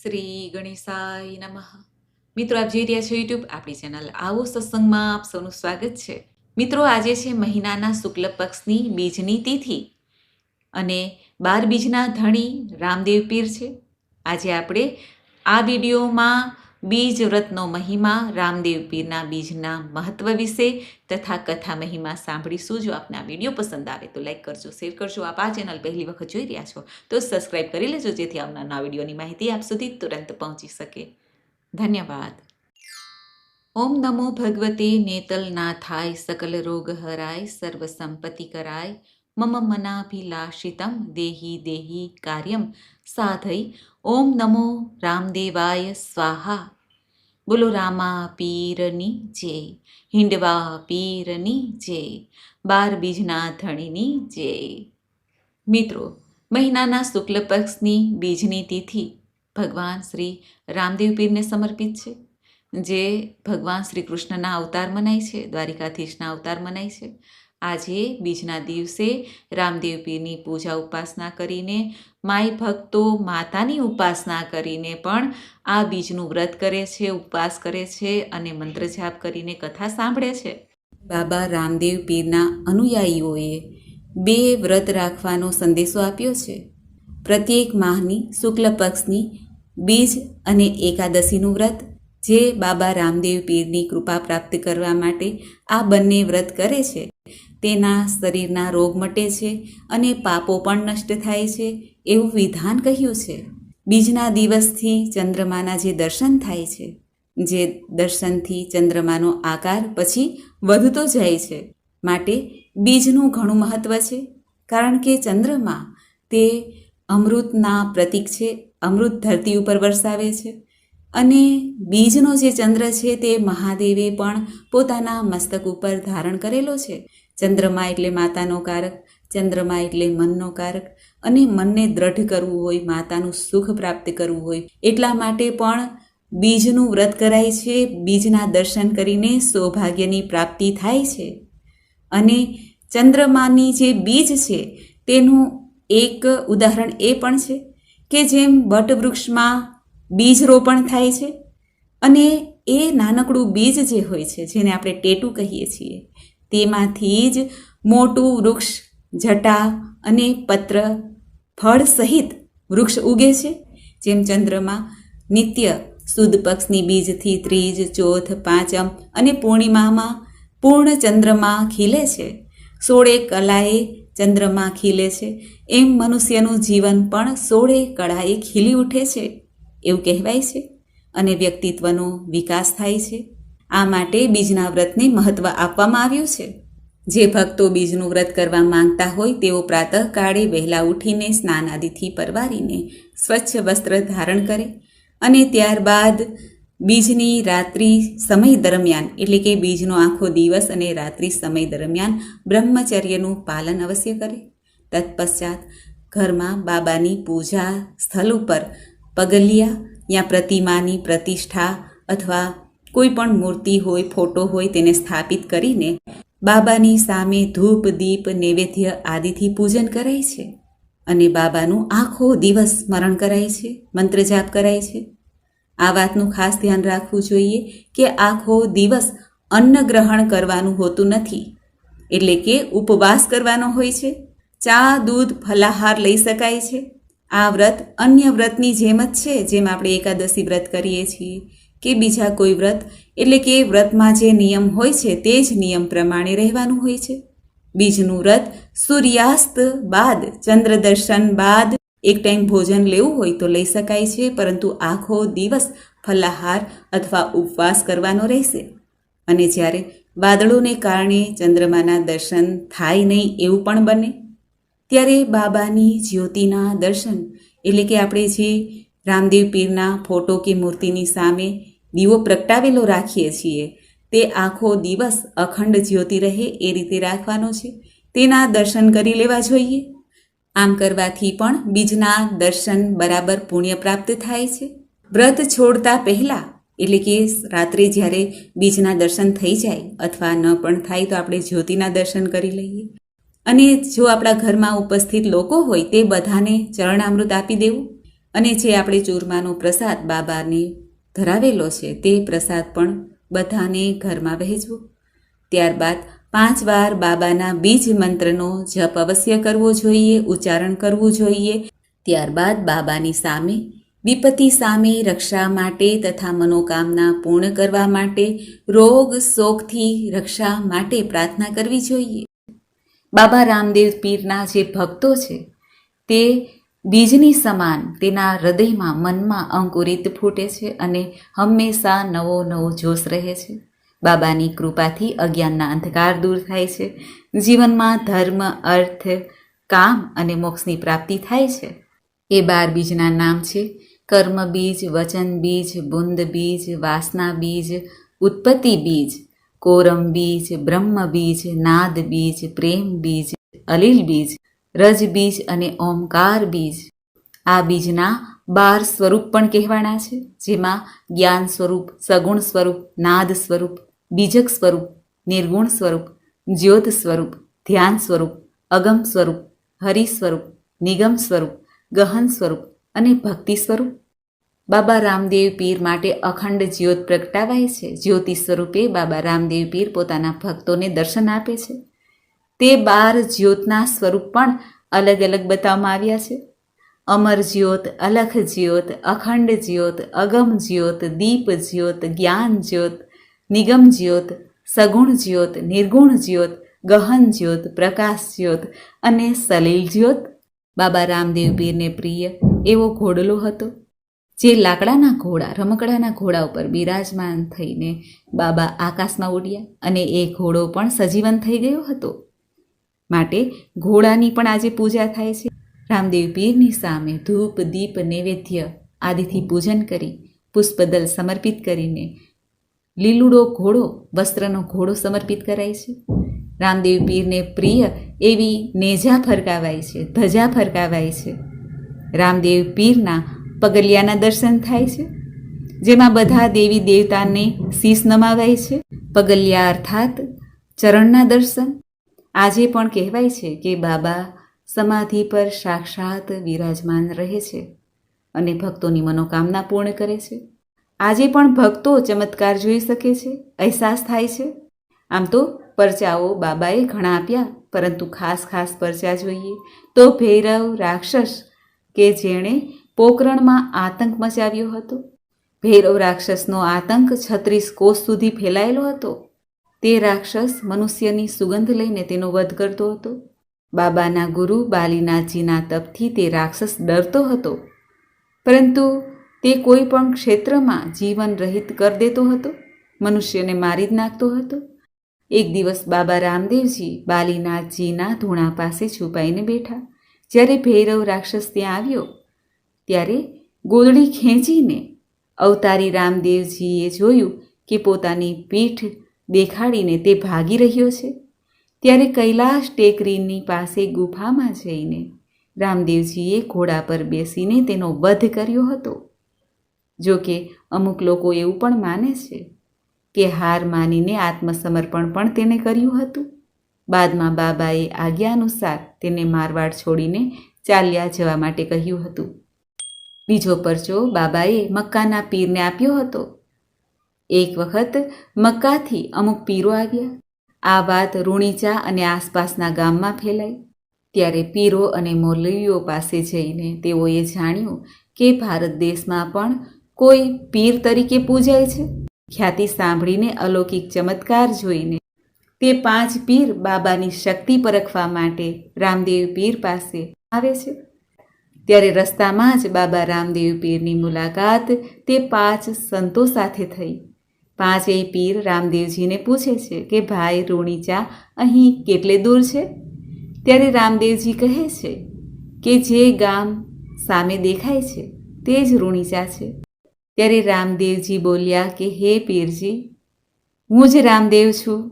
શ્રી ગણેશાય નમઃ. મિત્રો, આપ જોઈ રહ્યા છો યુટ્યુબ આપણી ચેનલ આવો સત્સંગમાં આપ સૌનું સ્વાગત છે. મિત્રો, આજે છે મહિનાના શુક્લ પક્ષની બીજની તિથિ અને 12 બીજના ધણી રામદેવ પીર છે. આજે આપણે આ વિડીયોમાં બીજ વ્રતનો મહિમા, રામદેવ પીરના બીજના મહત્વ વિશે તથા કથા મહિમા સાંભળીશું. જો આપને આ વિડીયો પસંદ આવે તો લાઈક કરજો, શેર કરજો. આપ આ ચેનલ પહેલી વખત જોઈ રહ્યા છો તો સબસ્ક્રાઈબ કરી લેજો, જેથી આવનારા વિડીયોની માહિતી આપ સુધી તુરંત પહોંચી શકે. ધન્યવાદ. ઓમ નમો ભગવતે નેતલનાથાય, સકલ રોગ હરાય, સર્વ સંપત્તિ કરાય, મમ મનાભિલાષિતમ દેહી દેહી કાર્યમ સાધય. ઓમ નમો રામદેવાય સ્વાહા. બોલો રામા પીરની જય, હિંડવા પીરની જય, 12 બીજના ધણીની જય. મિત્રો, મહિનાના શુક્લ પક્ષની બીજની તિથિ ભગવાન શ્રી રામદેવ પીરને સમર્પિત છે, જે ભગવાન શ્રી કૃષ્ણના અવતાર મનાય છે, દ્વારિકાધીશના અવતાર મનાય છે. આજે બીજના દિવસે રામદેવ પીરની પૂજા ઉપાસના કરીને, માય ભક્તો માતાની ઉપાસના કરીને પણ આ બીજનું વ્રત કરે છે, ઉપવાસ કરે છે અને મંત્ર જાપ કરીને કથા સાંભળે છે. બાબા રામદેવ પીરના અનુયાયીઓએ 2 વ્રત રાખવાનો સંદેશો આપ્યો છે. પ્રત્યેક માહની શુક્લ પક્ષની બીજ અને એકાદશીનું વ્રત, જે બાબા રામદેવ પીરની કૃપા પ્રાપ્ત કરવા માટે આ બંને વ્રત કરે છે, તેના શરીરના રોગ મટે છે અને પાપો પણ નષ્ટ થાય છે, એવું વિધાન કહ્યું છે. બીજના દિવસથી ચંદ્રમાના જે દર્શન થાય છે, જે દર્શનથી ચંદ્રમાનો આકાર પછી વધતો જાય છે, માટે બીજનું ઘણું મહત્વ છે. કારણ કે ચંદ્રમા તે અમૃતના પ્રતીક છે, અમૃત ધરતી ઉપર વરસાવે છે. અને બીજનો જે ચંદ્ર છે તે મહાદેવે પણ પોતાના મસ્તક ઉપર ધારણ કરેલો છે. ચંદ્રમા એટલે માતાનો કારક, ચંદ્રમા એટલે મનનો કારક, અને મનને દ્રઢ કરવું હોય, માતાનું સુખ પ્રાપ્ત કરવું હોય, એટલા માટે પણ બીજનું વ્રત કરાય છે. બીજના દર્શન કરીને સૌભાગ્યની પ્રાપ્તિ થાય છે. અને ચંદ્રમાની જે બીજ છે તેનું એક ઉદાહરણ એ પણ છે કે જેમ વટવૃક્ષમાં બીજ રોપણ થાય છે અને એ નાનકડું બીજ જે હોય છે, જેને આપણે ટેટુ કહીએ છીએ, તેમાંથી જ મોટું વૃક્ષ, જટા અને પત્ર, ફળ સહિત વૃક્ષ ઉગે છે. જેમ ચંદ્રમાં નિત્ય સુદ પક્ષની બીજથી ત્રીજ, ચોથ, પાંચમ અને પૂર્ણિમામાં પૂર્ણ ચંદ્રમા ખીલે છે, 16 કલાએ ચંદ્રમા ખીલે છે, એમ મનુષ્યનું જીવન પણ 16 કળાએ ખીલી ઉઠે છે એવું કહેવાય છે અને વ્યક્તિત્વનો વિકાસ થાય છે. આ માટે બીજના વ્રતને મહત્વ આપવામાં આવ્યું છે. જે ભક્તો બીજનું વ્રત કરવા માંગતા હોય તેઓ પ્રાતઃકાળે વહેલા ઉઠીને સ્નાન આદિથી પરવારીને સ્વચ્છ વસ્ત્ર ધારણ કરે અને ત્યારબાદ બીજની રાત્રિ સમય દરમિયાન, એટલે કે બીજનો આખો દિવસ અને રાત્રિ સમય દરમિયાન બ્રહ્મચર્યનું પાલન અવશ્ય કરે. તત્પશ્ચાત ઘરમાં બાબાની પૂજા સ્થળ ઉપર પગલિયા યા પ્રતિમાની પ્રતિષ્ઠા અથવા કોઈ પણ મૂર્તિ હોય, ફોટો હોય, તેને સ્થાપિત કરીને બાબાની સામે ધૂપ, દીપ, નૈવેદ્ય આદિથી પૂજન કરાય છે અને બાબાનું આખો દિવસ સ્મરણ કરાય છે, મંત્ર જાપ કરાય છે. આ વાતનું ખાસ ધ્યાન રાખવું જોઈએ કે આખો દિવસ અન્ન ગ્રહણ કરવાનું હોતું નથી, એટલે કે ઉપવાસ કરવાનો હોય છે. ચા, દૂધ, ફલાહાર લઈ શકાય છે. આ વ્રત અન્ય વ્રતની જેમ જ છે, જેમ આપણે એકાદશી વ્રત કરીએ છીએ કે બીજા કોઈ વ્રત, એટલે કે વ્રતમાં જે નિયમ હોય છે તે જ નિયમ પ્રમાણે રહેવાનું હોય છે. બીજનું વ્રત સૂર્યાસ્ત બાદ, ચંદ્ર દર્શન બાદ એક ટાઈમ ભોજન લેવું હોય તો લઈ શકાય છે, પરંતુ આખો દિવસ ફલાહાર અથવા ઉપવાસ કરવાનો રહેશે. અને જ્યારે વાદળોને કારણે ચંદ્રમાના દર્શન થાય નહીં એવું પણ બને, ત્યારે બાબાની જ્યોતિના દર્શન, એટલે કે આપણે જે રામદેવ પીરના ફોટો કે મૂર્તિની સામે દીવો પ્રગટાવેલો રાખીએ છીએ, તે આખો દિવસ અખંડ જ્યોતિ રહે એ રીતે રાખવાનો છે. તેના દર્શન કરી લેવા જોઈએ. આમ કરવાથી પણ બીજના દર્શન બરાબર પુણ્ય પ્રાપ્ત થાય છે. વ્રત છોડતા પહેલાં, એટલે કે રાત્રે જ્યારે બીજના દર્શન થઈ જાય અથવા ન પણ થાય તો આપણે જ્યોતિના દર્શન કરી લઈએ. અને જો આપણા ઘરમાં ઉપસ્થિત લોકો હોય તે બધાને ચરણામૃત આપી દેવું અને જે આપણે ચૂરમાનો પ્રસાદ બાબાને ધરાવેલો છે તે પ્રસાદ પણ બધાને ઘરમાં વહેંચવો. ત્યારબાદ 5 વાર બાબાના બીજ મંત્રનો જપ અવશ્ય કરવો જોઈએ, ઉચ્ચારણ કરવું જોઈએ. ત્યારબાદ બાબાની સામે વિપત્તિ સામે રક્ષા માટે તથા મનોકામના પૂર્ણ કરવા માટે, રોગ શોકથી રક્ષા માટે પ્રાર્થના કરવી જોઈએ. બાબા રામદેવ પીરના જે ભક્તો છે તે બીજની સમાન તેના હૃદયમાં મનમાં અંકુરિત ફૂટે છે અને હંમેશા નવો નવો જોશ રહે છે. બાબાની કૃપાથી અજ્ઞાનના અંધકાર દૂર થાય છે. જીવનમાં ધર્મ, અર્થ, કામ અને મોક્ષની પ્રાપ્તિ થાય છે. એ 12 બીજના નામ છે: કર્મ બીજ, વચન બીજ, બુંદ બીજ, વાસના બીજ, ઉત્પત્તિ બીજ, કોરમ બીજ, બ્રહ્મ બીજ, નાદ બીજ, પ્રેમ બીજ, અલીલ બીજ, રજ બીજ અને ઓમકાર બીજ. આ બીજના 12 સ્વરૂપ પણ કહેવાના છે, જેમાં જ્ઞાન સ્વરૂપ, સગુણ સ્વરૂપ, નાદ સ્વરૂપ, બીજક સ્વરૂપ, નિર્ગુણ સ્વરૂપ, જ્યોત સ્વરૂપ, ધ્યાન સ્વરૂપ, અગમ સ્વરૂપ, હરિ સ્વરૂપ, નિગમ સ્વરૂપ, ગહન સ્વરૂપ અને ભક્તિ સ્વરૂપ. બાબા રામદેવ પીર માટે અખંડ જ્યોત પ્રગટાવાય છે. જ્યોતિ સ્વરૂપે બાબા રામદેવ પીર પોતાના ભક્તોને દર્શન આપે છે. તે 12 જ્યોતના સ્વરૂપ પણ અલગ અલગ બતાવવામાં આવ્યા છે: અમર જ્યોત, અલખ જ્યોત, અખંડ જ્યોત, અગમ જ્યોત, દીપ જ્યોત, જ્ઞાન જ્યોત, નિગમ જ્યોત, સગુણ જ્યોત, નિર્ગુણ જ્યોત, ગહન જ્યોત, પ્રકાશ જ્યોત અને સલીલ જ્યોત. બાબા રામદેવ પીરને પ્રિય એવો ઘોડલો હતો, જે લાકડાના ઘોડા, રમકડાના ઘોડા ઉપર બિરાજમાન થઈને બાબા આકાશમાં ઉડ્યા અને એ ઘોડો પણ સજીવન થઈ ગયો હતો. માટે ઘોડાની પણ આજે પૂજા થાય છે. રામદેવ પીરની સામે ધૂપ, દીપ, નૈવેદ્ય આદિથી પૂજન કરી, પુષ્પદલ સમર્પિત કરીને લીલુડો ઘોડો, વસ્ત્રનો ઘોડો સમર્પિત કરાય છે. રામદેવ પીરને પ્રિય એવી નેજા ફરકાવાય છે, ધજા ફરકાવાય છે. રામદેવ પીરના પગલિયાના દર્શન થાય છે, જેમાં બધા દેવી દેવતાને શીશ નમાવાય છે. પગલિયા અર્થાત ચરણના દર્શન. આજે પણ કહેવાય છે કે બાબા સમાધિ પર સાક્ષાત વિરાજમાન રહે છે અને ભક્તોની મનોકામના પૂર્ણ કરે છે. આજે પણ ભક્તો ચમત્કાર જોઈ શકે છે, અહેસાસ થાય છે. આમ તો પરચાઓ બાબાએ ઘણા આપ્યા, પરંતુ ખાસ પરચા જોઈએ તો ભૈરવ રાક્ષસ કે જેણે પોકરણમાં આતંક મચાવ્યો હતો. ભૈરવ રાક્ષસનો આતંક 36 કોસ સુધી ફેલાયેલો હતો. તે રાક્ષસ મનુષ્યની સુગંધ લઈને તેનો વધ કરતો હતો. બાબાના ગુરુ બાલીનાથજીના તપથી તે રાક્ષસ ડરતો હતો, પરંતુ તે કોઈ પણ ક્ષેત્રમાં જીવન રહિત કરી દેતો હતો, મનુષ્યને મારી જ નાખતો હતો. એક દિવસ બાબા રામદેવજી બાલીનાથજીના ધૂણા પાસે છુપાઈને બેઠા. જ્યારે ભૈરવ રાક્ષસ ત્યાં આવ્યો ત્યારે ગોદડી ખેંચીને અવતારી રામદેવજીએ જોયું કે પોતાની પીઠ દેખાડીને તે ભાગી રહ્યો છે. ત્યારે કૈલાશ ટેકરીની પાસે ગુફામાં જઈને રામદેવજીએ ઘોડા પર બેસીને તેનો વધ કર્યો હતો. જો કે અમુક લોકો એવું પણ માને છે કે હાર માનીને આત્મસમર્પણ પણ તેને કર્યું હતું. બાદમાં બાબાએ આજ્ઞા અનુસાર તેને મારવાડ છોડીને ચાલ્યા જવા માટે કહ્યું હતું. બીજો પરચો બાબાએ મક્કાના પીરને આપ્યો હતો. એક વખત મક્કાથી અમુક પીરો આવ્યા. આ વાત રૂણીચા અને આસપાસના ગામમાં ફેલાઈ. ત્યારે પીરો અને મૌલવીઓ પાસે જઈને તેઓએ જાણ્યું કે ભારત દેશમાં પણ કોઈ પીર તરીકે પૂજાય છે. ખ્યાતિ સાંભળીને, અલૌકિક ચમત્કાર જોઈને તે 5 પીર બાબાની શક્તિ પરખવા માટે રામદેવ પીર પાસે આવે છે. ત્યારે રસ્તામાં જ બાબા રામદેવ પીરની મુલાકાત તે 5 સંતો સાથે થઈ. 5 પીર રામદેવજીને પૂછે છે કે ભાઈ રૂણીચા અહીં કેટલે દૂર છે? ત્યારે રામદેવજી કહે છે કે જે ગામ સામે દેખાય છે તે જ રૂણીચા છે. ત્યારે રામદેવજી બોલ્યા કે હે પીરજી, હું જ રામદેવ છું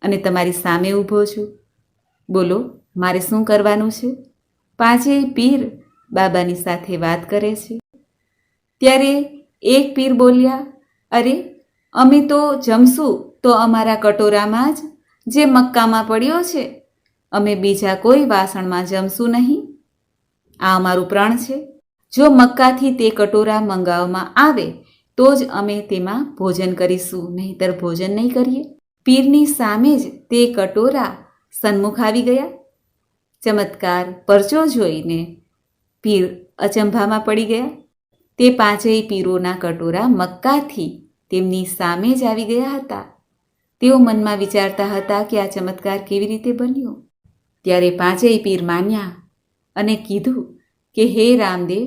અને તમારી સામે ઊભો છું. બોલો, મારે શું કરવાનું છે? 5 પીર બાબાની સાથે વાત કરે છે. ત્યારે એક પીર બોલ્યા, અરે અમે તો જમશું તો અમારા કટોરામાં જ જે મક્કામાં પડ્યો છે, અમે બીજા કોઈ વાસણમાં જમશું નહીં. આ અમારું પ્રણ છે. જો મક્કાથી તે કટોરા મંગાવવામાં આવે તો જ અમે તેમાં ભોજન કરીશું, નહીંતર ભોજન નહીં કરીએ. પીરની સામે જ તે કટોરા સન્મુખ આવી ગયા. ચમત્કાર પરચો જોઈને પીર અચંભામાં પડી ગયા. તે પાંચેય પીરોના કટોરા મક્કાથી તેમની સામે જ આવી ગયા હતા. તેઓ મનમાં વિચારતા હતા કે આ ચમત્કાર કેવી રીતે બન્યો. ત્યારે પાંચેય પીર માન્યા અને કીધું કે હે રામદેવ,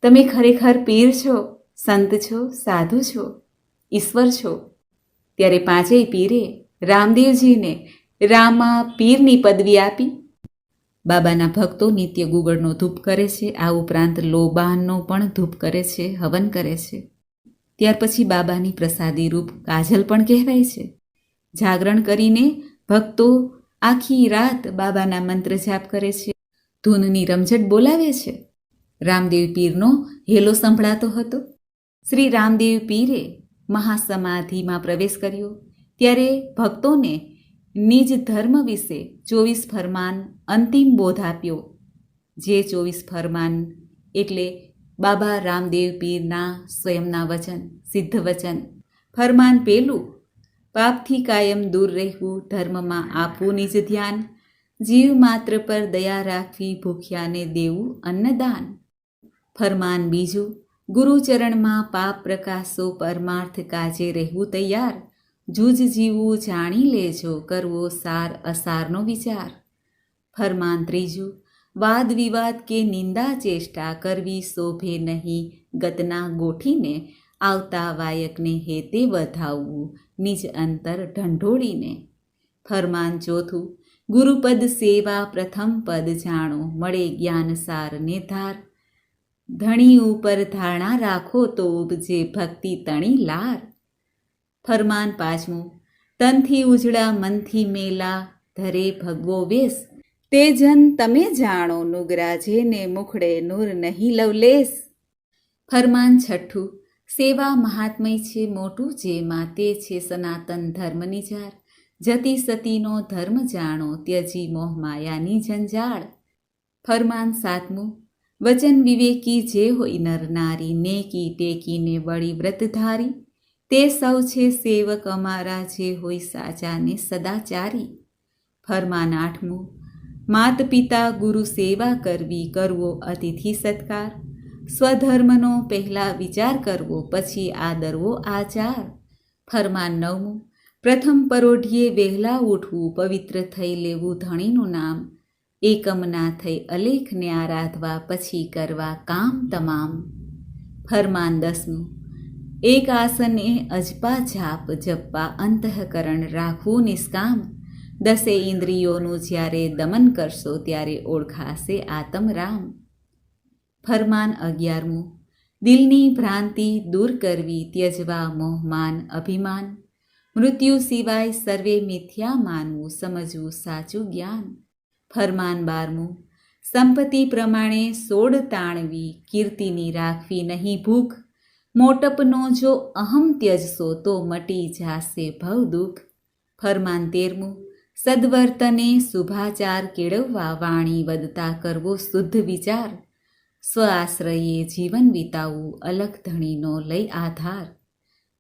તમે ખરેખર પીર છો, સંત છો, સાધુ છો, ઈશ્વર છો. ત્યારે પાંચેય પીરે રામદેવજીને રામા પીરની પદવી આપી. બાબાના ભક્તો નિત્ય ગુગળનો ધૂપ કરે છે. આ ઉપરાંત લોબાનનો પણ ધૂપ કરે છે, હવન કરે છે. ત્યાર પછી બાબાની પ્રસાદી રૂપ કાજલ પણ કહેવાય છે. જાગરણ કરીને ભક્તો આખી રાત બાબાના મંત્ર જાપ કરે છે, ધૂનની રમઝટ બોલાવે છે. રામદેવ પીરનો હેલો સંભળાતો હતો. શ્રી રામદેવ પીરે મહાસમાધિમાં પ્રવેશ કર્યો. ત્યારે ભક્તોને નિજ ધર્મ વિશે 24 ફરમાન અંતિમ બોધ આપ્યો. જે 24 ફરમાન એટલે બાબા રામદેવ પીરના સ્વયંના વચન, સિદ્ધ વચન. ફરમાન પહેલું, પાપથી કાયમ દૂર રહેવું, ધર્મમાં આપવું નિજ ધ્યાન, જીવ માત્ર પર દયા રાખવી, ભૂખ્યાને દેવું અન્નદાન. ફરમાન બીજું, ગુરુચરણમાં પાપ પ્રકાશો, પરમાર્થ કાજે રહેવું તૈયાર, જૂજ જીવવું જાણી લેજો, કરવો સાર અસારનો વિચાર. ફરમાન ત્રીજું, વાદ વિવાદ કે નિંદા ચેષ્ટા કરવી શોભે નહીં, ગતના ગોઠીને આવતા વાયકને હેતે વધાવવું, નિજ અંતર ઢંઢોળીને. ફરમાન ચોથું, ગુરુપદ સેવા પ્રથમ પદ જાણો, મળે જ્ઞાન સારને ધાર, ધણી ઉપર ધારણા રાખો તો ઉપજે ભક્તિ તણી લાર. ફરમાન પાંચમું, તનથી ઉજળા મનથી મેલા, ધરે ભગવો વેશ, તે જન તમે જાણો, નુગરા જેને મુખડે નૂર નહીં લવલેશ. ફરમાન છઠ્ઠું, સેવા મહાત્મય છે મોટું જેમાં, તે છે સનાતન ધર્મની જાર, જતી સતીનો ધર્મ જાણો, ત્યજી મોહ માયાની જંજાળ. ફરમાન સાતમું, વચન વિવેકી જે હોય નર નારી, નેકી ટેકીને વળી વ્રતધારી, તે સૌ છે સેવક અમારા, જે હોય સાચાને સદાચારી. ફરમાન આઠમું, માત પિતા ગુરુ સેવા કરવી, કરવો અતિથિ સત્કાર, સ્વધર્મનો પહેલા વિચાર કરવો, પછી આદરવો આચાર. ફરમાન નવમું, પ્રથમ પરોઢિયે વહેલા ઉઠવું, પવિત્ર થઈ લેવું ધણીનું નામ, એકમના થઈ અલેખને આરાધવા, પછી કરવા કામ તમામ. ફરમાન દસમું, એક આસને અજપા જાપ, જપવા અંતઃકરણ રાખવું નિષ્કામ, દસે ઇન્દ્રિયોનું જ્યારે દમન કરશો, ત્યારે ઓળખાશે આત્મ રામ. ફરમાન 11મું, દિલની ભ્રાંતિ દૂર કરવી, ત્યજવા મોહમાન અભિમાન, મૃત્યુ સિવાય સર્વે મિથ્યા માનવું, સમજવું સાચું જ્ઞાન. ફરમાન 12મું, સંપત્તિ પ્રમાણે સોડ તાણવી, કીર્તિની રાખવી નહીં ભૂખ, મોટપનો જો અહમ ત્યજશો, તો મટી જાશે ભવ દુઃખ. ફરમાન 13મું, સદ્વર્તને શુભાચાર કેળવવા, વાણી વધતા કરવો શુદ્ધ વિચાર, સ્વ આશ્રયે જીવન વિતાવવું, અલખ ધણીનો લઈ આધાર.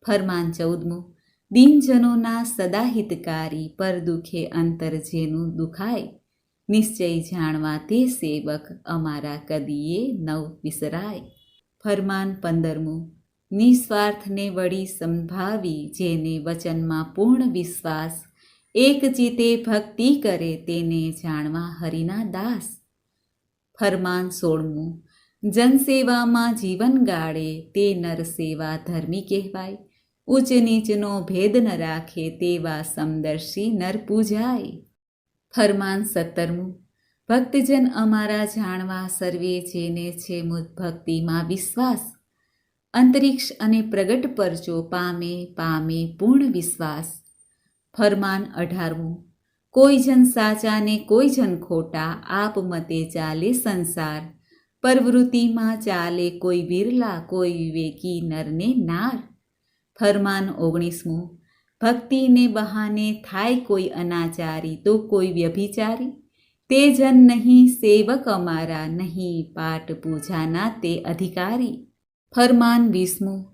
ફરમાન 14મું, દિનજનોના સદા હિતકારી, પર દુખે અંતર જેનું દુખાય, નિશ્ચય જાણવા તે સેવક, અમારા કદીએ નવ વિસરાય. ફરમાન 15મું, નિસ્વાર્થને વળી સંભાવી, જેને વચનમાં પૂર્ણ વિશ્વાસ, એક ચિતે ભક્તિ કરે, તેને જાણવા હરિના દાસ. ફરમાન 16મું, જનસેવામાં જીવન ગાળે, તે નર સેવા ધર્મી કહેવાય, ઉચ્ચ નીચનો ભેદ ન રાખે, તેવા સમદર્શી નર પૂજાય. ફરમાન 17મું, ભક્તજન અમારા જાણવા, સર્વે જેને છે મુજ ભક્તિમાં વિશ્વાસ, અંતરિક્ષ અને પ્રગટ પરચો પામે, પામે પૂર્ણ વિશ્વાસ. ફરમાન 18મું, કોઈ જન સાચા ને કોઈ જન ખોટા, આપ મતે ચાલે સંસાર, પ્રવૃત્તિમાં ચાલે કોઈ વિરલા, કોઈ વિવેકી નરને નાર. ફરમાન 19મું, ભક્તિને બહાને થાય કોઈ અનાચારી, તો કોઈ વ્યભિચારી, તે જન નહીં સેવક અમારા, નહીં પાઠ પૂજાના તે અધિકારી. ફરમાન 20.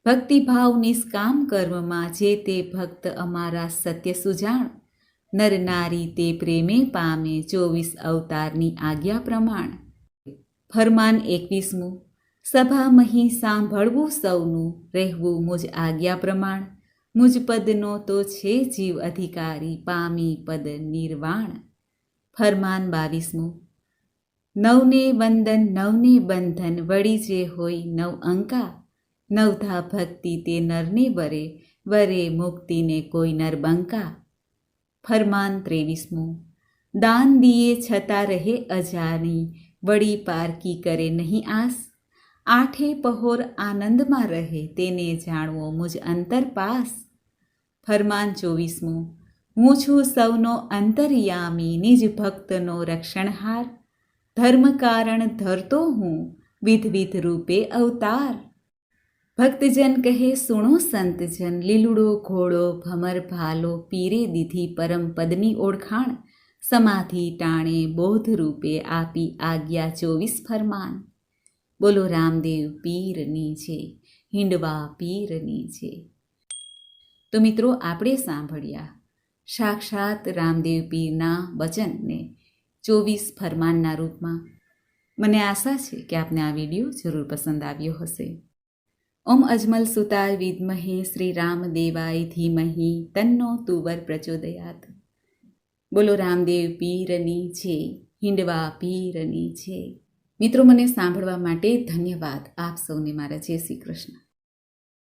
ભક્તિભાવ નિષ્કામ કર્મમાં જે તે ભક્ત અમારા સત્ય સુજાણ. નર નારી તે પ્રેમે પામે 24 અવતારની આજ્ઞા પ્રમાણ. ફરમાન 21. સભામહી સાંભળવું સૌનું, રહેવું મુજ આજ્ઞા પ્રમાણ. મુજ પદનો તો છે જીવ અધિકારી, પામી પદ નિર્વાણ. ફરમાન 22. નવને વંદન નવને બંધન, વળી જે હોય નવ અંકા. નવધા ભક્તિ તે નરને વરે, વરે મુક્તિને કોઈ નર બંકા. ફરમાન 23. દાન દિએ છતાં રહે અજાની, વળી પારકી કરે નહીં આસ. આઠે પહોર આનંદમાં રહે, તેને જાણવો મુજ અંતર પાસ. ફરમાન 24. હું છું સૌનો અંતર્યામી, નિજ ભક્તનો રક્ષણહાર. ધર્મ કારણ ધરતો હું, વિધવિધ રૂપે અવતાર. ભક્તજન કહે સુણો સંતજન, લીલુડો ઘોડો ભમર ભાલો, પીરે દીધી પરમ પદની ઓળખાણ. સમાધિ ટાણે બોધ રૂપે આપી આજ્ઞા 24 ફરમાન. બોલો રામદેવ પીરની છે, હિંડવા પીરની છે. તો મિત્રો, આપણે સાંભળ્યા સાક્ષાત રામદેવ પીરના વચનને 24 ફરમાનના રૂપમાં. મને આશા છે કે આપને આ વિડીયો જરૂર પસંદ આવ્યો હશે. ઓમ અજમલ સુતાય વિદ્મહે શ્રી રામદેવાય ધીમહિ તન્નો તુવર પ્રચોદયાત. બોલો રામદેવ પીરની છે, હિંડવા પીરની છે. મિત્રો, મને સાંભળવા માટે ધન્યવાદ. આપ સૌને મારા જય શ્રી કૃષ્ણ.